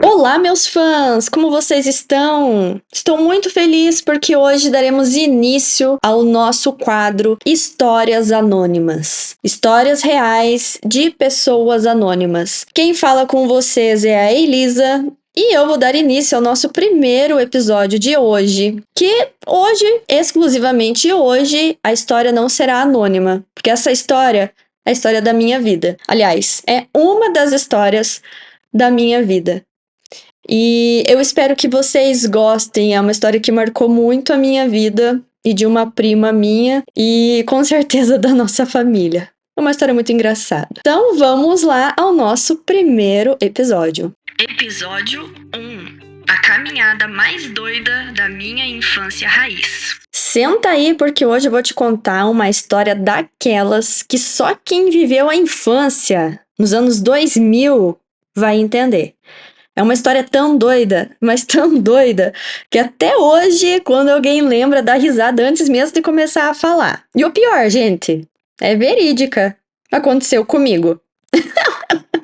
Olá, meus fãs! Como vocês estão? Estou muito feliz porque hoje daremos início ao nosso quadro Histórias Anônimas. Histórias reais de pessoas anônimas. Quem fala com vocês é a Elisa. E eu vou dar início ao nosso primeiro episódio de hoje, que hoje, exclusivamente hoje, a história não será anônima, porque essa história é a história da minha vida. Aliás, é uma das histórias da minha vida. E eu espero que vocês gostem, é uma história que marcou muito a minha vida e de uma prima minha e com certeza da nossa família. É uma história muito engraçada. Então vamos lá ao nosso primeiro episódio. Episódio 1. A caminhada mais doida da minha infância raiz. Senta aí porque hoje eu vou te contar uma história daquelas que só quem viveu a infância nos anos 2000 vai entender. É uma história tão doida, mas tão doida, que até hoje, quando alguém lembra, dá risada antes mesmo de começar a falar. E o pior, gente, é verídica. Aconteceu comigo.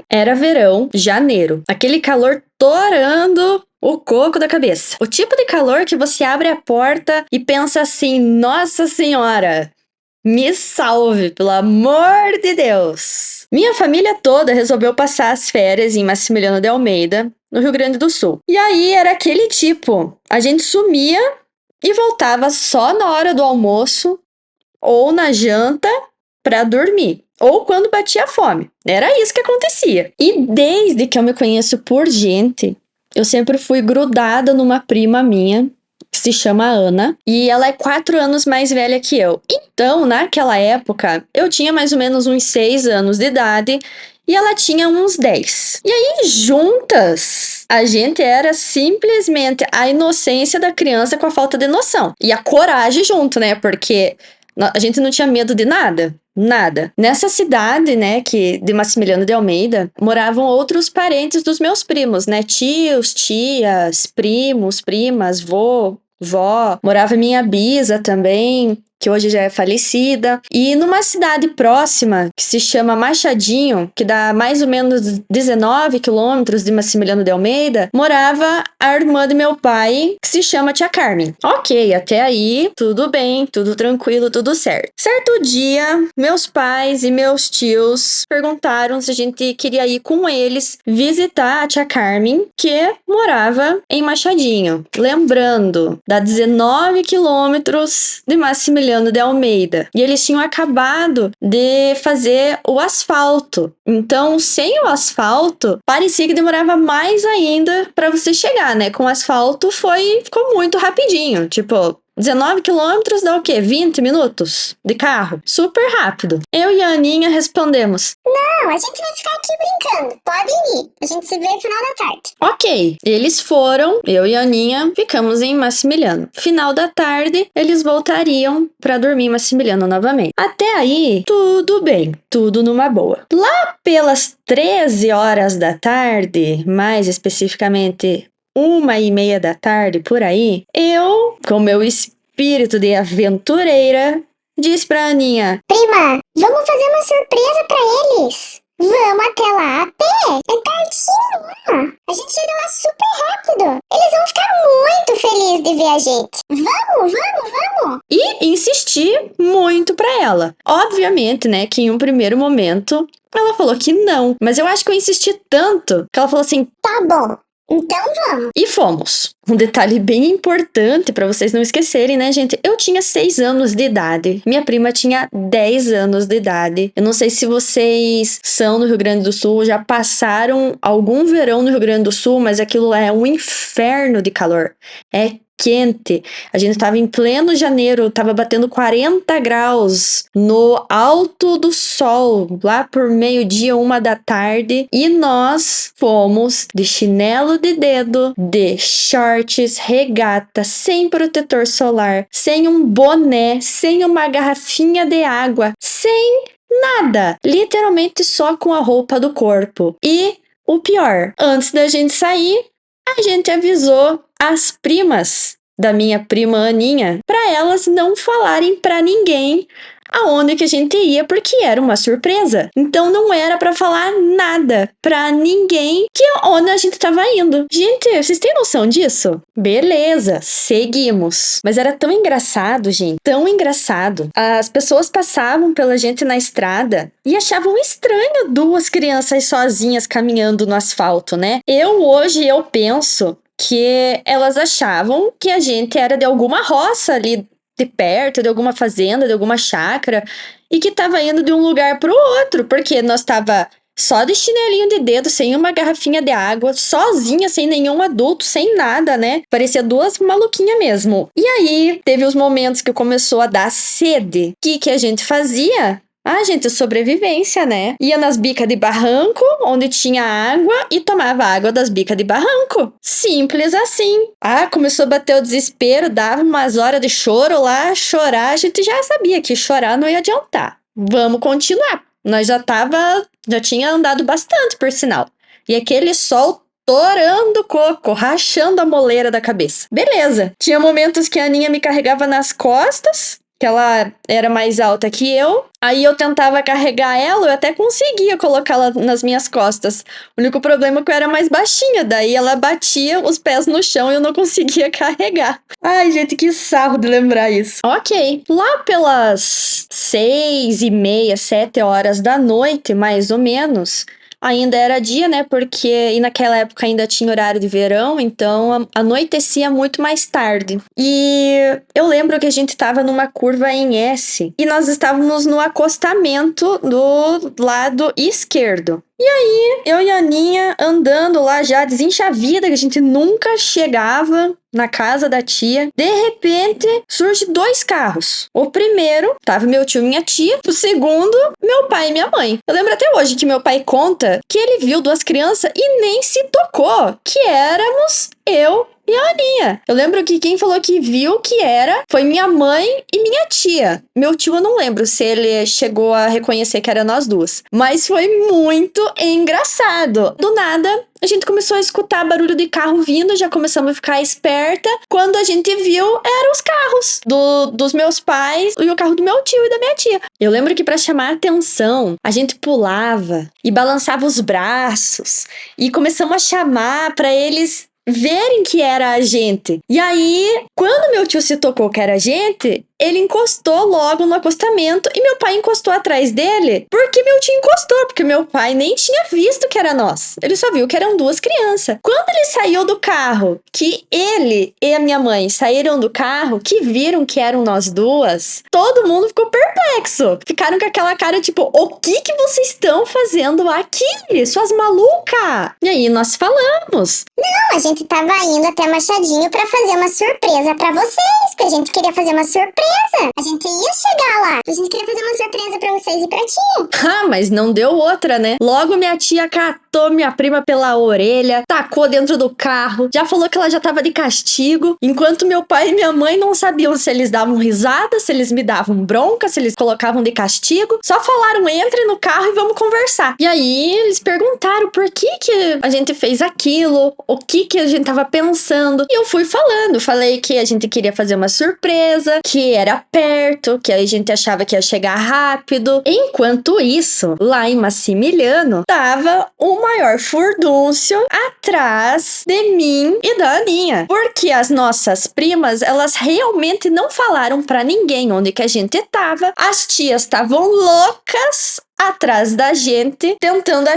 Era verão, janeiro. Aquele calor torando o coco da cabeça. O tipo de calor que você abre a porta e pensa assim, Nossa Senhora, me salve, pelo amor de Deus. Minha família toda resolveu passar as férias em Maximiliano de Almeida, no Rio Grande do Sul. E aí era aquele tipo, a gente sumia e voltava só na hora do almoço ou na janta pra dormir. Ou quando batia fome. Era isso que acontecia. E desde que eu me conheço por gente, eu sempre fui grudada numa prima minha, que se chama Ana, e ela é 4 anos mais velha que eu. Então, naquela época, eu tinha mais ou menos uns 6 anos de idade e ela tinha uns 10. E aí, juntas, a gente era simplesmente a inocência da criança com a falta de noção. E a coragem junto, né? Porque a gente não tinha medo de nada. Nada. Nessa cidade, né, de Maximiliano de Almeida, moravam outros parentes dos meus primos, né? Tios, tias, primos, primas, vô, vó. Morava minha bisa também, que hoje já é falecida. E numa cidade próxima, que se chama Machadinho, que dá mais ou menos 19 quilômetros de Maximiliano de Almeida, morava a irmã de meu pai, que se chama Tia Carmen. Ok, até aí, tudo bem, tudo tranquilo, tudo certo. Certo dia, meus pais e meus tios perguntaram se a gente queria ir com eles visitar a Tia Carmen, que morava em Machadinho. Lembrando, dá 19 quilômetros de Maximiliano de Almeida. E eles tinham acabado de fazer o asfalto. Então, sem o asfalto, parecia que demorava mais ainda para você chegar, né? Com o asfalto ficou muito rapidinho. Tipo, 19 quilômetros dá o quê? 20 minutos de carro? Super rápido. Eu e a Aninha respondemos: Não, a gente vai ficar aqui brincando. Podem ir. A gente se vê no final da tarde. Ok. Eles foram, eu e a Aninha ficamos em Maximiliano. Final da tarde, eles voltariam para dormir em Maximiliano novamente. Até aí, tudo bem. Tudo numa boa. Lá pelas 13 horas da tarde, mais especificamente 1h30 da tarde, por aí, eu, com meu espírito de aventureira, disse pra Aninha: Prima, vamos fazer uma surpresa pra eles. Vamos até lá a pé. É pertinho. A gente chega lá super rápido. Eles vão ficar muito felizes de ver a gente. Vamos. E insisti muito pra ela. Obviamente, né, que em um primeiro momento ela falou que não. Mas eu acho que eu insisti tanto que ela falou assim: Tá bom. Então vamos. E fomos. Um detalhe bem importante pra vocês não esquecerem, né, gente? Eu tinha 6 anos de idade. Minha prima tinha 10 anos de idade. Eu não sei se vocês são no Rio Grande do Sul, já passaram algum verão no Rio Grande do Sul, mas aquilo lá é um inferno de calor. É quente. A gente tava em pleno janeiro, tava batendo 40 graus no alto do sol, lá por meio-dia, 1 da tarde, e nós fomos de chinelo de dedo, de shorts, regata, sem protetor solar, sem um boné, sem uma garrafinha de água, sem nada, literalmente só com a roupa do corpo. E o pior, antes da gente sair, a gente avisou as primas da minha prima Aninha para elas não falarem para ninguém aonde que a gente ia, porque era uma surpresa. Então não era pra falar nada pra ninguém que onde a gente tava indo. Gente, vocês têm noção disso? Beleza, seguimos. Mas era tão engraçado, gente, tão engraçado. As pessoas passavam pela gente na estrada e achavam estranho duas crianças sozinhas caminhando no asfalto, né? Hoje eu penso que elas achavam que a gente era de alguma roça ali de perto, de alguma fazenda, de alguma chácara, e que tava indo de um lugar pro outro, porque nós tava só de chinelinho de dedo, sem uma garrafinha de água, sozinha, sem nenhum adulto, sem nada, né? Parecia duas maluquinhas mesmo. E aí, teve os momentos que começou a dar sede. O que a gente fazia? Gente, sobrevivência, né? Ia nas bicas de barranco, onde tinha água, e tomava água das bicas de barranco. Simples assim. Começou a bater o desespero, dava umas horas de choro lá, chorar. A gente já sabia que chorar não ia adiantar. Vamos continuar. Nós já tinha andado bastante, por sinal. E aquele sol torando o coco, rachando a moleira da cabeça. Beleza. Tinha momentos que a Aninha me carregava nas costas, que ela era mais alta que eu. Aí eu tentava carregar ela, eu até conseguia colocá-la nas minhas costas. O único problema é que eu era mais baixinha, daí ela batia os pés no chão e eu não conseguia carregar. Ai, gente, que sarro de lembrar isso. Ok, lá pelas 6:30, 7 horas da noite, mais ou menos, ainda era dia, né? E naquela época ainda tinha horário de verão, então anoitecia muito mais tarde. E eu lembro que a gente tava numa curva em S e nós estávamos no acostamento do lado esquerdo. E aí, eu e a Aninha andando lá já desenxavida, que a gente nunca chegava na casa da tia. De repente, surge 2 carros. O primeiro, tava meu tio e minha tia. O segundo, meu pai e minha mãe. Eu lembro até hoje que meu pai conta que ele viu 2 crianças e nem se tocou, que éramos eu e a Aninha. Eu lembro que quem falou que viu que foi minha mãe e minha tia. Meu tio, eu não lembro se ele chegou a reconhecer que era nós duas. Mas foi muito engraçado. Do nada, a gente começou a escutar barulho de carro vindo, já começamos a ficar esperta. Quando a gente viu, eram os carros dos meus pais e o carro do meu tio e da minha tia. Eu lembro que pra chamar a atenção, a gente pulava e balançava os braços e começamos a chamar pra eles verem que era a gente. E aí, quando meu tio se tocou que era a gente, ele encostou logo no acostamento e meu pai encostou atrás dele porque meu tio encostou, porque meu pai nem tinha visto que era nós. Ele só viu que eram 2 crianças. Quando ele saiu do carro, que ele e a minha mãe saíram do carro, que viram que eram nós duas, todo mundo ficou perplexo. Ficaram com aquela cara tipo, o que vocês estão fazendo aqui? Suas malucas! E aí nós falamos. Não, a gente tava indo até Machadinho pra fazer uma surpresa pra vocês, porque a gente queria fazer uma surpresa. A gente ia chegar lá. A gente queria fazer uma surpresa pra vocês e pra tia. Mas não deu outra, né? Logo minha tia catou minha prima pela orelha, tacou dentro do carro, já falou que ela já tava de castigo, enquanto meu pai e minha mãe não sabiam se eles davam risada, se eles me davam bronca, se eles colocavam de castigo. Só falaram, entre no carro e vamos conversar. E aí eles perguntaram por que a gente fez aquilo, o que a gente tava pensando. E eu fui falei que a gente queria fazer uma surpresa, que era perto, que a gente achava que ia chegar rápido. Enquanto isso, lá em Massimiliano, tava o maior furdúncio atrás de mim e da Aninha. Porque as nossas primas, elas realmente não falaram pra ninguém onde que a gente tava. As tias estavam loucas atrás da gente, tentando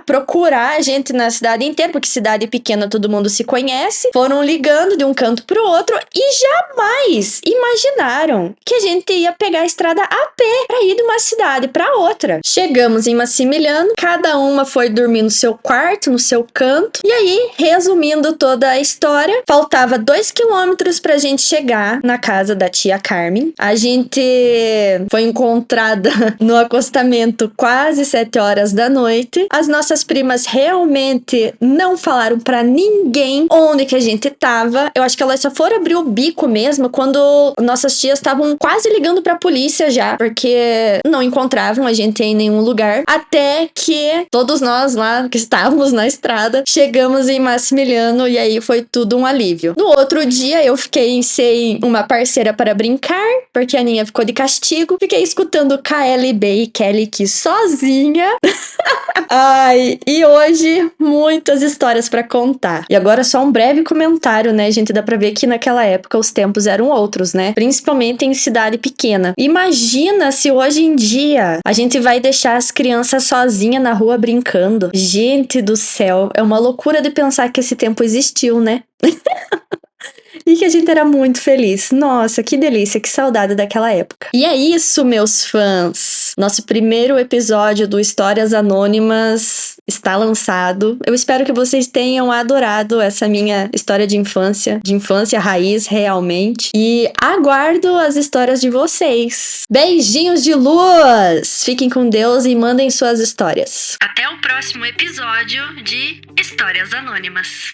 procurar a gente na cidade inteira, porque cidade pequena todo mundo se conhece. Foram ligando de um canto pro outro e jamais imaginaram que a gente ia pegar a estrada a pé pra ir de uma cidade pra outra. Chegamos em Massimiliano, cada uma foi dormir no seu quarto, no seu canto. E aí, resumindo toda a história, faltava 2 quilômetros pra gente chegar na casa da tia Carmen. A gente foi encontrada no acostamento isso, quase 7 horas da noite. As nossas primas realmente não falaram pra ninguém onde que a gente tava. Eu acho que elas só foram abrir o bico mesmo quando nossas tias estavam quase ligando pra polícia já, porque não encontravam a gente em nenhum lugar. Até que todos nós lá que estávamos na estrada chegamos em Massimiliano e aí foi tudo um alívio. No outro dia eu fiquei sem uma parceira para brincar, porque a Aninha ficou de castigo. Fiquei escutando KLB e Kelly aqui sozinha. Ai, e hoje muitas histórias pra contar. E agora só um breve comentário, né, gente? Dá pra ver que naquela época os tempos eram outros, né? Principalmente em cidade pequena. Imagina se hoje em dia a gente vai deixar as crianças sozinhas na rua brincando. Gente do céu, é uma loucura de pensar que esse tempo existiu, né? E que a gente era muito feliz. Nossa, que delícia, que saudade daquela época. E é isso, meus fãs. Nosso primeiro episódio do Histórias Anônimas está lançado. Eu espero que vocês tenham adorado essa minha história de infância raiz, realmente. E aguardo as histórias de vocês. Beijinhos de luz! Fiquem com Deus e mandem suas histórias. Até o próximo episódio de Histórias Anônimas.